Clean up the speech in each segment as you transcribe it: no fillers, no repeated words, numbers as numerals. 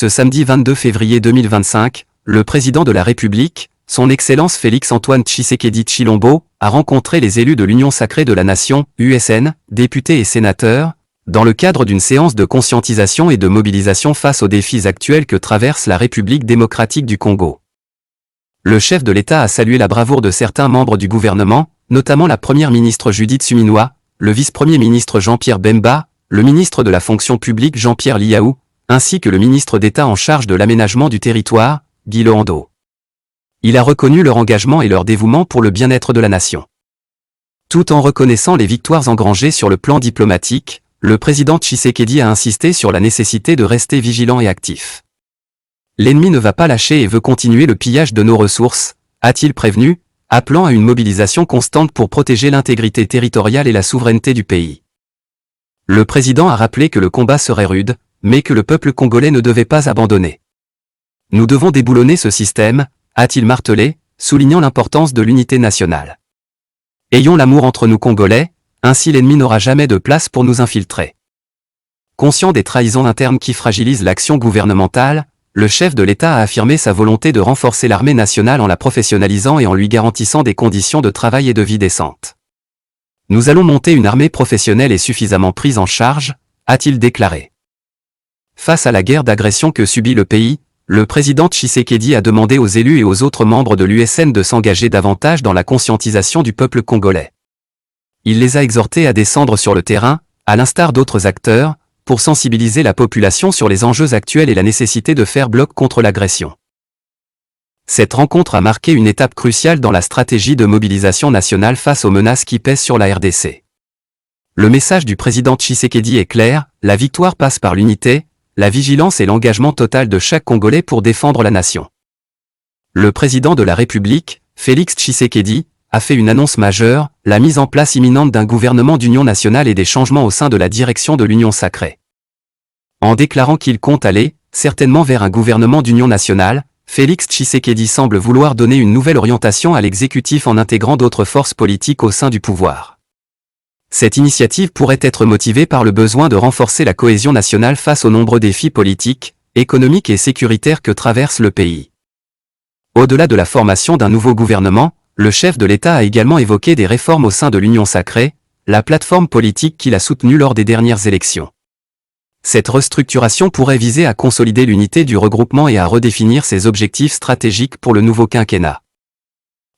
ce samedi 22 février 2025, le président de la République, son Excellence Félix-Antoine Tshisekedi Tshilombo, a rencontré les élus de l'Union sacrée de la Nation, USN, députés et sénateurs, dans le cadre d'une séance de conscientisation et de mobilisation face aux défis actuels que traverse la République démocratique du Congo. Le chef de l'État a salué la bravoure de certains membres du gouvernement, notamment la première ministre Judith Suminwa, le vice-premier ministre Jean-Pierre Bemba, le ministre de la fonction publique Jean-Pierre Liaou, ainsi que le ministre d'État en charge de l'aménagement du territoire, Guy Lohando. Il a reconnu leur engagement et leur dévouement pour le bien-être de la nation. Tout en reconnaissant les victoires engrangées sur le plan diplomatique, le président Tshisekedi a insisté sur la nécessité de rester vigilant et actif. L'ennemi ne va pas lâcher et veut continuer le pillage de nos ressources, a-t-il prévenu, appelant à une mobilisation constante pour protéger l'intégrité territoriale et la souveraineté du pays. Le président a rappelé que le combat serait rude, mais que le peuple congolais ne devait pas abandonner. Nous devons déboulonner ce système, a-t-il martelé, soulignant l'importance de l'unité nationale. Ayons l'amour entre nous Congolais, ainsi l'ennemi n'aura jamais de place pour nous infiltrer. Conscient des trahisons internes qui fragilisent l'action gouvernementale, le chef de l'État a affirmé sa volonté de renforcer l'armée nationale en la professionnalisant et en lui garantissant des conditions de travail et de vie décentes. Nous allons monter une armée professionnelle et suffisamment prise en charge, a-t-il déclaré. Face à la guerre d'agression que subit le pays, le président Tshisekedi a demandé aux élus et aux autres membres de l'USN de s'engager davantage dans la conscientisation du peuple congolais. Il les a exhortés à descendre sur le terrain, à l'instar d'autres acteurs, pour sensibiliser la population sur les enjeux actuels et la nécessité de faire bloc contre l'agression. Cette rencontre a marqué une étape cruciale dans la stratégie de mobilisation nationale face aux menaces qui pèsent sur la RDC. Le message du président Tshisekedi est clair, la victoire passe par l'unité, la vigilance et l'engagement total de chaque Congolais pour défendre la nation. Le président de la République, Félix Tshisekedi, a fait une annonce majeure, la mise en place imminente d'un gouvernement d'union nationale et des changements au sein de la direction de l'Union sacrée. En déclarant qu'il compte aller, certainement vers un gouvernement d'union nationale, Félix Tshisekedi semble vouloir donner une nouvelle orientation à l'exécutif en intégrant d'autres forces politiques au sein du pouvoir. Cette initiative pourrait être motivée par le besoin de renforcer la cohésion nationale face aux nombreux défis politiques, économiques et sécuritaires que traverse le pays. Au-delà de la formation d'un nouveau gouvernement, le chef de l'État a également évoqué des réformes au sein de l'Union sacrée, la plateforme politique qu'il a soutenue lors des dernières élections. Cette restructuration pourrait viser à consolider l'unité du regroupement et à redéfinir ses objectifs stratégiques pour le nouveau quinquennat.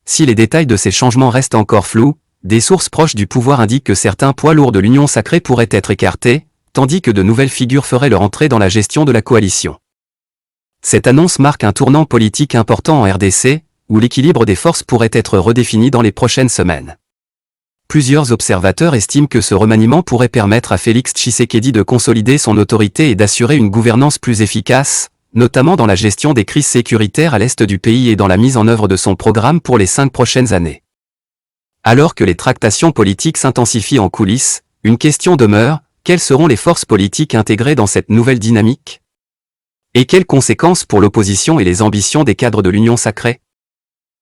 Si les détails de ces changements restent encore flous, des sources proches du pouvoir indiquent que certains poids lourds de l'Union sacrée pourraient être écartés, tandis que de nouvelles figures feraient leur entrée dans la gestion de la coalition. Cette annonce marque un tournant politique important en RDC, où l'équilibre des forces pourrait être redéfini dans les prochaines semaines. Plusieurs observateurs estiment que ce remaniement pourrait permettre à Félix Tshisekedi de consolider son autorité et d'assurer une gouvernance plus efficace, notamment dans la gestion des crises sécuritaires à l'est du pays et dans la mise en œuvre de son programme pour les 5 prochaines années. Alors que les tractations politiques s'intensifient en coulisses, une question demeure, quelles seront les forces politiques intégrées dans cette nouvelle dynamique ? Et quelles conséquences pour l'opposition et les ambitions des cadres de l'Union sacrée ?